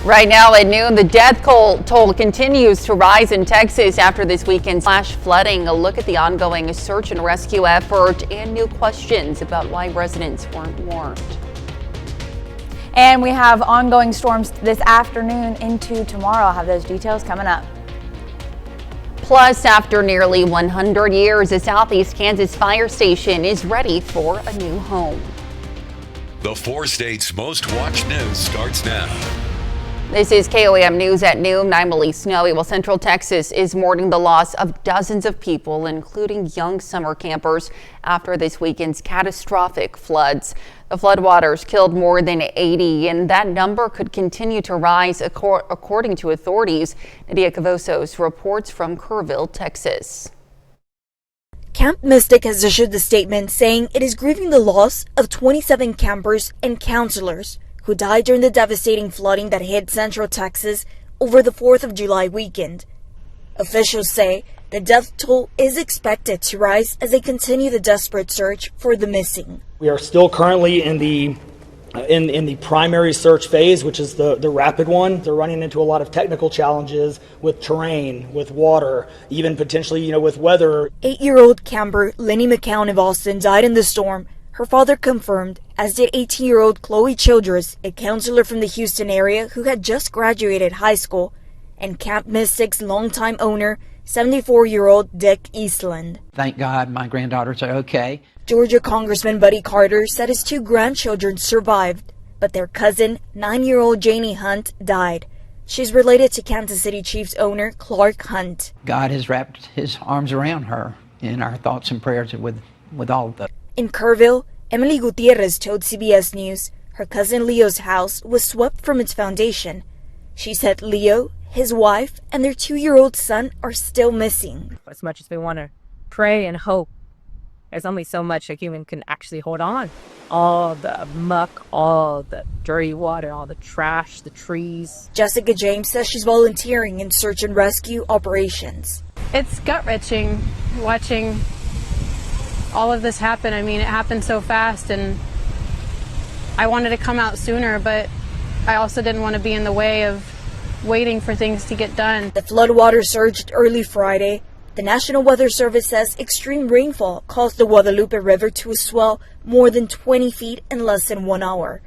Right now at noon, the death toll continues to rise in Texas after this weekend's flash flooding. A look at the ongoing search and rescue effort and new questions about why residents weren't warned. And we have ongoing storms this afternoon into tomorrow. I'll have those details coming up. Plus, after nearly 100 years, a Southeast Kansas fire station is ready for a new home. The 4 states' most watched news starts now. This is KOAM News at noon. I'm Elise Snowy. Well, Central Texas is mourning the loss of dozens of people, including young summer campers, after this weekend's catastrophic floods. The floodwaters killed more than 80, and that number could continue to rise, according to authorities. Nadia Cavosos reports from Kerrville, Texas. Camp Mystic has issued a statement saying it is grieving the loss of 27 campers and counselors who died during the devastating flooding that hit Central Texas over the 4th of July weekend. Officials say the death toll is expected to rise as they continue the desperate search for the missing. We are still currently in the primary search phase, which is the rapid one. They're running into a lot of technical challenges with terrain, with water, even potentially, with weather. 8-year-old camper Lenny McCown of Austin died in the storm. Her father confirmed, as did 18-year-old Chloe Childress, a counselor from the Houston area who had just graduated high school, and Camp Mystic's longtime owner, 74-year-old Dick Eastland. Thank God my granddaughters are okay. Georgia Congressman Buddy Carter said his 2 grandchildren survived, but their cousin, 9-year-old Janie Hunt, died. She's related to Kansas City Chiefs owner Clark Hunt. God has wrapped his arms around her, in our thoughts and prayers with all of them. In Kerrville, Emily Gutierrez told CBS News her cousin Leo's house was swept from its foundation. She said Leo, his wife, and their 2-year-old son are still missing. As much as we want to pray and hope, there's only so much a human can actually hold on. All the muck, all the dirty water, all the trash, the trees. Jessica James says she's volunteering in search and rescue operations. It's gut-wrenching watching all of this happen. I mean, it happened so fast, and I wanted to come out sooner, but I also didn't want to be in the way of waiting for things to get done. The floodwater surged early Friday. The National Weather Service says extreme rainfall caused the Guadalupe River to swell more than 20 feet in less than 1 hour.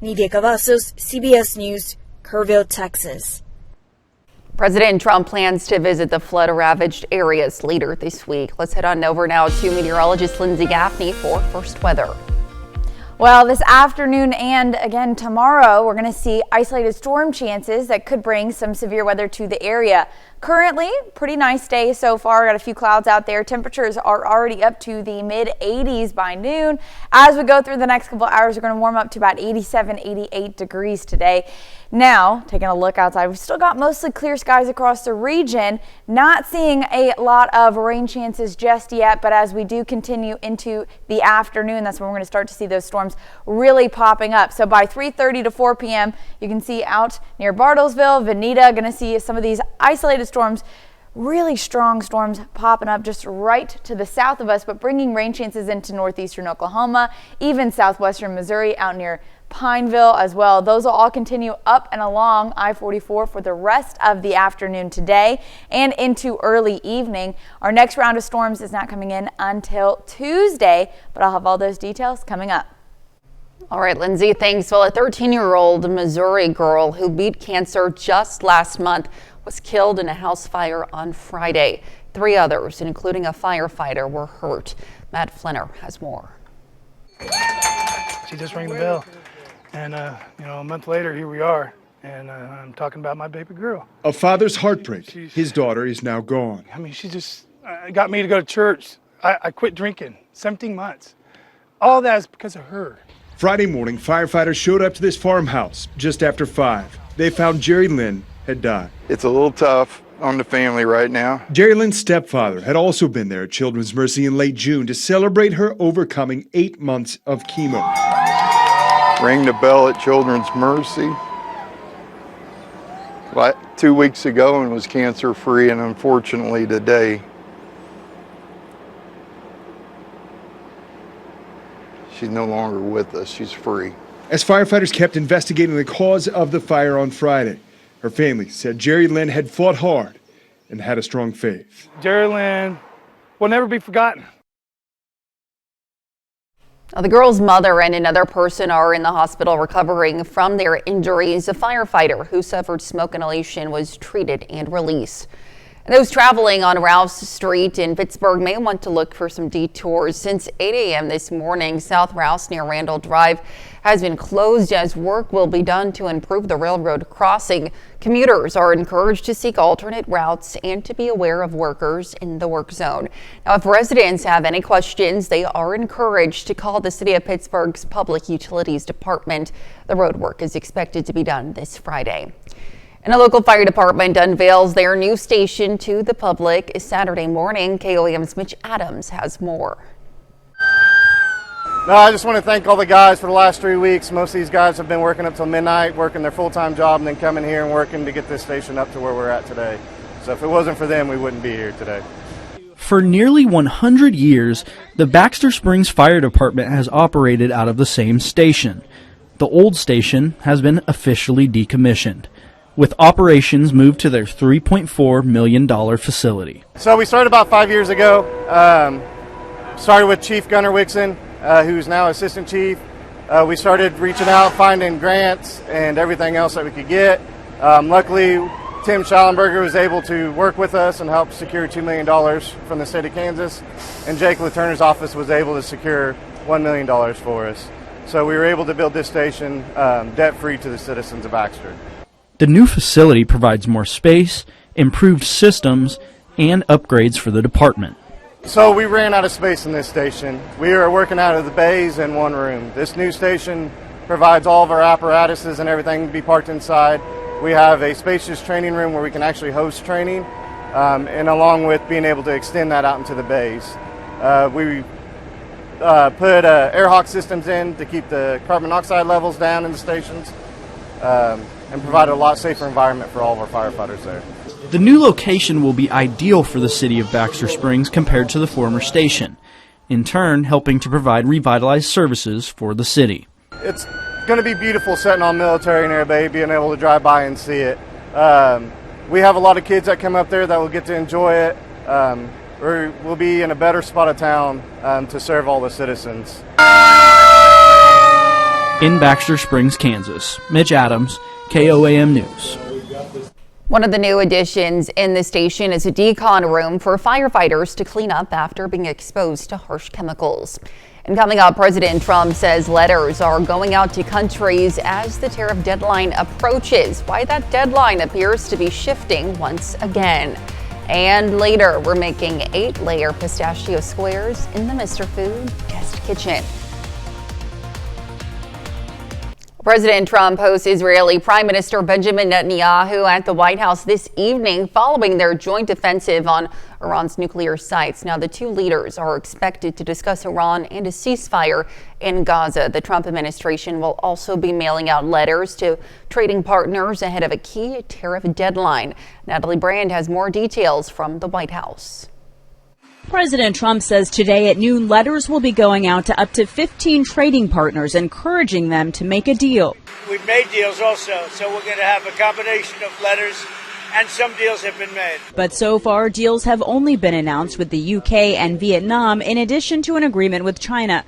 Nadia Cavazos, CBS News, Kerrville, Texas. President Trump plans to visit the flood-ravaged areas later this week. Let's head on over now to meteorologist Lindsay Gaffney for first weather. Well, this afternoon and again tomorrow, we're going to see isolated storm chances that could bring some severe weather to the area. Currently, pretty nice day so far. Got a few clouds out there. Temperatures are already up to the mid-80s by noon. As we go through the next couple hours, we're going to warm up to about 87, 88 degrees today. Now, taking a look outside, we've still got mostly clear skies across the region. Not seeing a lot of rain chances just yet, but as we do continue into the afternoon, that's when we're going to start to see those storms really popping up. So by 3:30 to 4 p.m., you can see out near Bartlesville, Veneta, going to see some of these isolated storms, really strong storms popping up just right to the south of us, but bringing rain chances into northeastern Oklahoma, even southwestern Missouri out near Pineville as well. Those will all continue up and along I-44 for the rest of the afternoon today and into early evening. Our next round of storms is not coming in until Tuesday, but I'll have all those details coming up. All right, Lindsay, thanks. Well, a 13-year-old Missouri girl who beat cancer just last month was killed in a house fire on Friday. 3 others, including a firefighter, were hurt. Matt Flinner has more. She just rang the bell. And, a month later, here we are, and I'm talking about my baby girl. A father's heartbreak. His daughter is now gone. I mean, she just got me to go to church. I quit drinking 17 months. All that is because of her. Friday morning, firefighters showed up to this farmhouse just after 5. They found Jerry Lynn had died. It's a little tough on the family right now. Jerry Lynn's stepfather had also been there at Children's Mercy in late June to celebrate her overcoming 8 months of chemo. Rang the bell at Children's Mercy 2 weeks ago and was cancer-free, and unfortunately today she's no longer with us. She's free. as firefighters kept investigating the cause of the fire on Friday. Her family said Jerry Lynn had fought hard and had a strong faith. Jerry Lynn will never be forgotten. The girl's mother and another person are in the hospital recovering from their injuries. A firefighter who suffered smoke inhalation was treated and released. And those traveling on Rouse Street in Pittsburgh may want to look for some detours. Since 8 a.m. this morning, South Rouse near Randall Drive has been closed as work will be done to improve the railroad crossing. Commuters are encouraged to seek alternate routes and to be aware of workers in the work zone. Now, if residents have any questions, they are encouraged to call the City of Pittsburgh's Public Utilities Department. The road work is expected to be done this Friday. And a local fire department unveils their new station to the public Saturday morning. KOAM's Mitch Adams has more. No, I just want to thank all the guys for the last 3 weeks. Most of these guys have been working up till midnight, working their full-time job, and then coming here and working to get this station up to where we're at today. So if it wasn't for them, we wouldn't be here today. For nearly 100 years, the Baxter Springs Fire Department has operated out of the same station. The old station has been officially decommissioned, with operations moved to their $3.4 million facility. So we started about 5 years ago. Started with Chief Gunnar Wixon, who's now Assistant Chief. We started reaching out, finding grants and everything else that we could get. Luckily, Tim Schallenberger was able to work with us and help secure $2 million from the state of Kansas. And Jake LaTurner's office was able to secure $1 million for us. So we were able to build this station debt-free to the citizens of Baxter. The new facility provides more space, improved systems, and upgrades for the department. So we ran out of space in this station. We are working out of the bays in one room. This new station provides all of our apparatuses and everything to be parked inside. We have a spacious training room where we can actually host training, and along with being able to extend that out into the bays. We put air hawk systems in to keep the carbon monoxide levels down in the stations, and provide a lot safer environment for all of our firefighters there. The new location will be ideal for the city of Baxter Springs compared to the former station, in turn helping to provide revitalized services for the city. It's going to be beautiful sitting on Military and Air Bay, being able to drive by and see it. We have a lot of kids that come up there that will get to enjoy it. We'll be in a better spot of town to serve all the citizens. In Baxter Springs, Kansas, Mitch Adams, KOAM News. One of the new additions in the station is a decon room for firefighters to clean up after being exposed to harsh chemicals. And coming up, President Trump says letters are going out to countries as the tariff deadline approaches. Why that deadline appears to be shifting once again. And later, we're making 8-layer pistachio squares in the Mr. Food test kitchen. President Trump hosts Israeli Prime Minister Benjamin Netanyahu at the White House this evening following their joint offensive on Iran's nuclear sites. Now, the two leaders are expected to discuss Iran and a ceasefire in Gaza. The Trump administration will also be mailing out letters to trading partners ahead of a key tariff deadline. Natalie Brand has more details from the White House. President Trump says today at noon letters will be going out to up to 15 trading partners, encouraging them to make a deal. We've made deals also, so we're going to have a combination of letters, and some deals have been made. But so far, deals have only been announced with the UK and Vietnam, in addition to an agreement with China.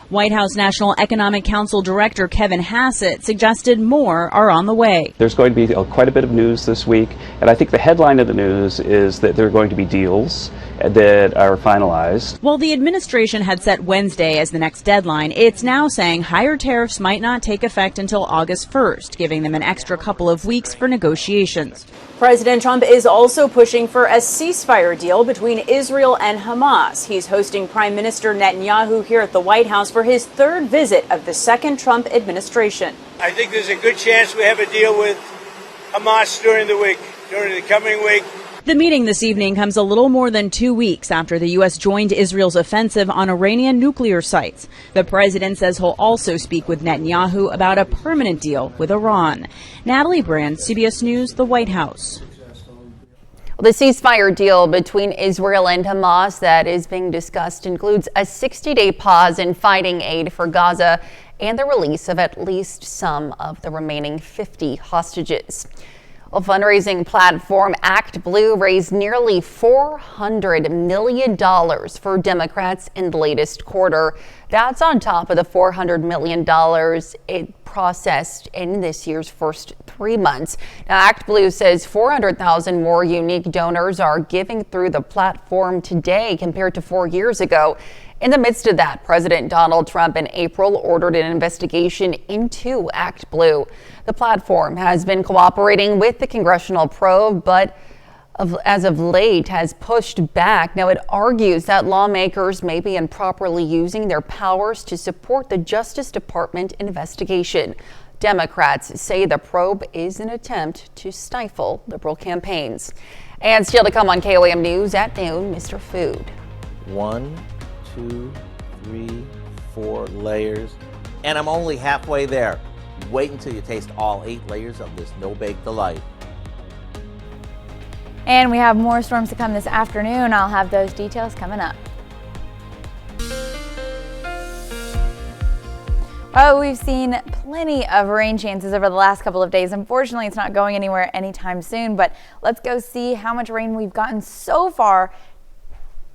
White House National Economic Council Director Kevin Hassett suggested more are on the way. There's going to be quite a bit of news this week, and I think the headline of the news is that there are going to be deals that are finalized. While the administration had set Wednesday as the next deadline, it's now saying higher tariffs might not take effect until August 1st, giving them an extra couple of weeks for negotiations. President Trump is also pushing for a ceasefire deal between Israel and Hamas. He's hosting Prime Minister Netanyahu here at the White House for his third visit of the second Trump administration. I think there's a good chance we have a deal with Hamas during the coming week. The meeting this evening comes a little more than 2 weeks after the U.S. joined Israel's offensive on Iranian nuclear sites. The president says he'll also speak with Netanyahu about a permanent deal with Iran. Natalie Brand, CBS News, the White House. The ceasefire deal between Israel and Hamas that is being discussed includes a 60-day pause in fighting aid for Gaza and the release of at least some of the remaining 50 hostages. A fundraising platform, Act Blue, raised nearly $400 million for Democrats in the latest quarter. That's on top of the $400 million it processed in this year's first 3 months. Now, Act Blue says 400,000 more unique donors are giving through the platform today compared to 4 years ago. In the midst of that, President Donald Trump in April ordered an investigation into Act Blue. The platform has been cooperating with the congressional probe, but as of late has pushed back. Now, it argues that lawmakers may be improperly using their powers to support the Justice Department investigation. Democrats say the probe is an attempt to stifle liberal campaigns. And still to come on KOAM News at noon, Mr. Food. 1, 2, 3, 4 layers, and I'm only halfway there. Wait until you taste all 8 layers of this no-bake delight. And we have more storms to come this afternoon. I'll have those details coming up. Oh, we've seen plenty of rain chances over the last couple of days. Unfortunately, it's not going anywhere anytime soon, but let's go see how much rain we've gotten so far.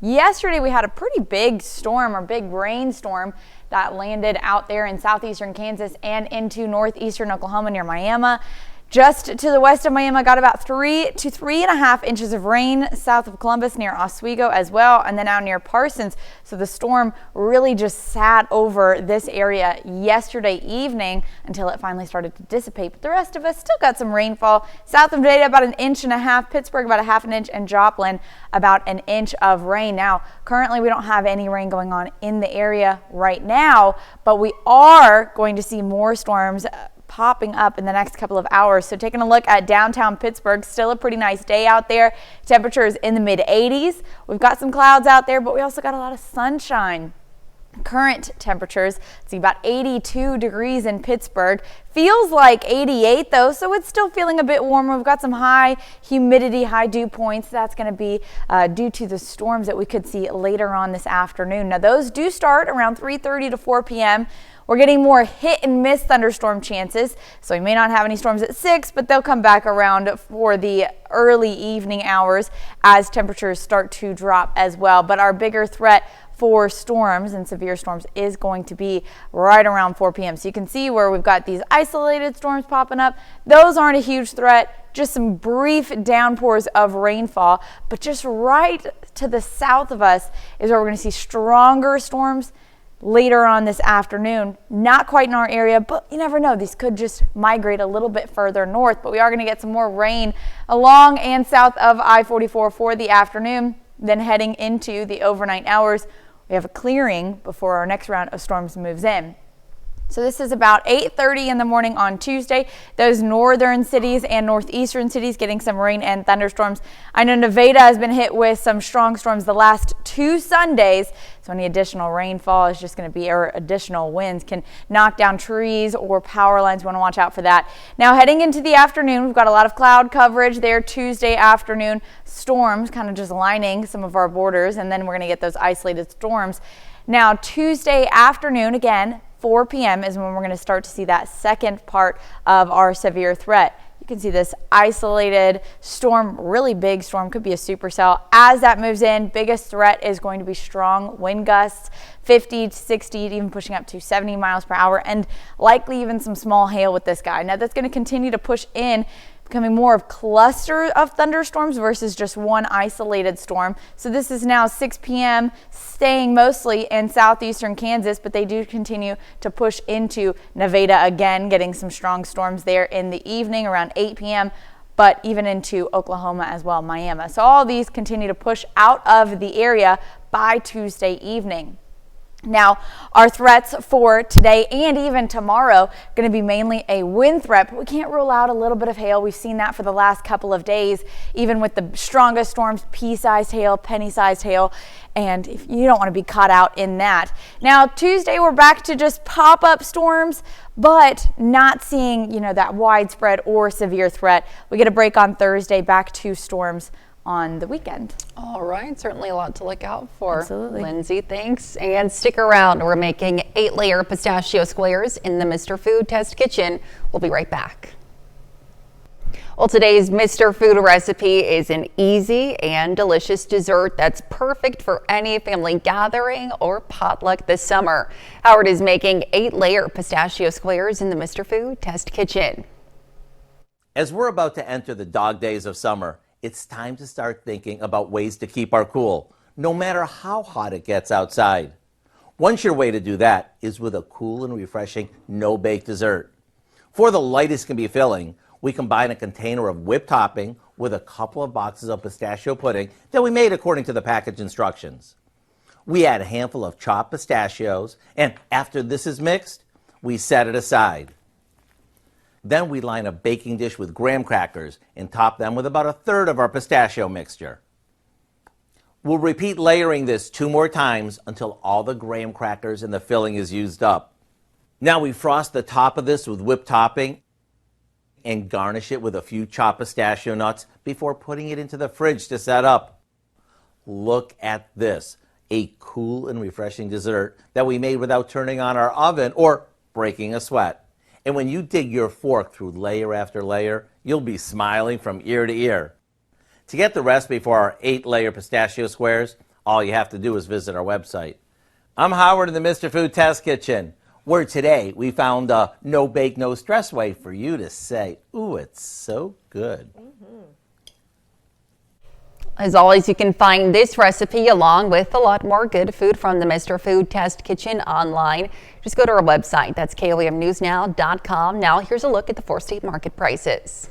Yesterday, we had a pretty big storm or big rainstorm that landed out there in southeastern Kansas and into northeastern Oklahoma near Miami. Just to the west of Miami, got about 3 to 3.5 inches of rain south of Columbus near Oswego as well, and then out near Parsons. So the storm really just sat over this area yesterday evening until it finally started to dissipate. But the rest of us still got some rainfall. South of Data, about 1.5 inches. Pittsburgh, about 0.5 inch. And Joplin, about 1 inch of rain. Now, currently we don't have any rain going on in the area right now, but we are going to see more storms popping up in the next couple of hours. So taking a look at downtown Pittsburgh, still a pretty nice day out there. Temperatures in the mid 80s. We've got some clouds out there, but we also got a lot of sunshine. Current temperatures, see about 82 degrees in Pittsburgh. Feels like 88 though, so it's still feeling a bit warmer. We've got some high humidity, high dew points. That's going to be due to the storms that we could see later on this afternoon. Now those do start around 3:30 to 4 p.m. We're getting more hit and miss thunderstorm chances, so we may not have any storms at 6, but they'll come back around for the early evening hours as temperatures start to drop as well. But our bigger threat for storms and severe storms is going to be right around 4 p.m. So you can see where we've got these isolated storms popping up. Those aren't a huge threat, just some brief downpours of rainfall. But just right to the south of us is where we're going to see stronger storms later on this afternoon. Not quite in our area, but you never know. These could just migrate a little bit further north, but we are going to get some more rain along and south of I-44 for the afternoon. Then heading into the overnight hours, we have a clearing before our next round of storms moves in. So this is about 8:30 in the morning on Tuesday. Those northern cities and northeastern cities getting some rain and thunderstorms. I know Nevada has been hit with some strong storms the last 2 Sundays. So any additional rainfall is just going to be, or additional winds can knock down trees or power lines. We want to watch out for that. Now heading into the afternoon, we've got a lot of cloud coverage there Tuesday afternoon. Storms kind of just lining some of our borders, and then we're going to get those isolated storms. Now Tuesday afternoon, again, 4 p.m. is when we're going to start to see that second part of our severe threat. You can see this isolated storm, really big storm, could be a supercell. As that moves in, biggest threat is going to be strong wind gusts, 50 to 60, even pushing up to 70 miles per hour, and likely even some small hail with this guy. Now that's going to continue to push in, becoming more of cluster of thunderstorms versus just one isolated storm. So this is now 6 p.m. staying mostly in southeastern Kansas, but they do continue to push into Nevada again, getting some strong storms there in the evening around 8 p.m., but even into Oklahoma as well, Miami. So all these continue to push out of the area by Tuesday evening. Now, our threats for today and even tomorrow going to be mainly a wind threat, but we can't rule out a little bit of hail. We've seen that for the last couple of days, even with the strongest storms, pea-sized hail, penny-sized hail, and if you don't want to be caught out in that. Now, Tuesday, we're back to just pop-up storms, but not seeing, that widespread or severe threat. We get a break on Thursday, back to storms on the weekend. All right, certainly a lot to look out for. Absolutely. Lindsay, thanks. And stick around. We're making 8-layer pistachio squares in the Mr. Food Test Kitchen. We'll be right back. Well, today's Mr. Food recipe is an easy and delicious dessert that's perfect for any family gathering or potluck this summer. Howard is making 8-layer pistachio squares in the Mr. Food Test Kitchen. As we're about to enter the dog days of summer, it's time to start thinking about ways to keep our cool, no matter how hot it gets outside. One sure way to do that is with a cool and refreshing no-bake dessert. For the lightest can be filling, we combine a container of whipped topping with a couple of boxes of pistachio pudding that we made according to the package instructions. We add a handful of chopped pistachios, and after this is mixed, we set it aside. Then we line a baking dish with graham crackers and top them with about 1/3 of our pistachio mixture. We'll repeat layering this 2 more times until all the graham crackers and the filling is used up. Now we frost the top of this with whipped topping and garnish it with a few chopped pistachio nuts before putting it into the fridge to set up. Look at this, a cool and refreshing dessert that we made without turning on our oven or breaking a sweat. And when you dig your fork through layer after layer, you'll be smiling from ear to ear. To get the recipe for our 8-layer pistachio squares, all you have to do is visit our website. I'm Howard in the Mr. Food Test Kitchen, where today we found a no-bake, no-stress way for you to say, ooh, it's so good. As always, you can find this recipe along with a lot more good food from the Mr. Food Test Kitchen online. Just go to our website. That's KOAMnewsnow.com. Now here's a look at the 4-state market prices.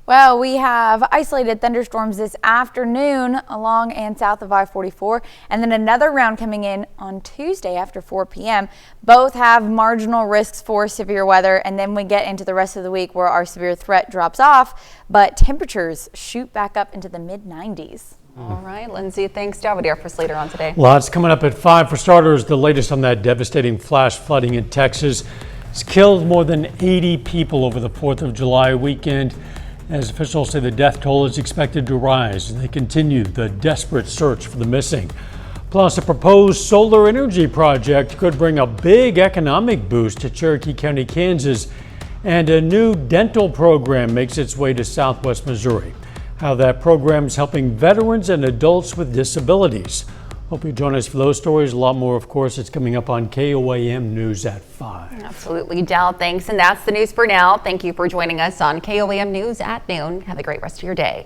Well, we have isolated thunderstorms this afternoon along and south of I-44, and then another round coming in on Tuesday after 4 p.m. Both have marginal risks for severe weather, and then we get into the rest of the week where our severe threat drops off, but temperatures shoot back up into the mid-90s. All right, Lindsay, thanks. What do you have for us later on today? Lots coming up at 5. For starters, the latest on that devastating flash flooding in Texas. It's killed more than 80 people over the 4th of July weekend. As officials say, the death toll is expected to rise as they continue the desperate search for the missing. Plus, a proposed solar energy project could bring a big economic boost to Cherokee County, Kansas, and a new dental program makes its way to Southwest Missouri. How that program is helping veterans and adults with disabilities. Hope you join us for those stories. A lot more, of course, it's coming up on KOAM News at 5. Absolutely, Dow. Thanks. And that's the news for now. Thank you for joining us on KOAM News at noon. Have a great rest of your day.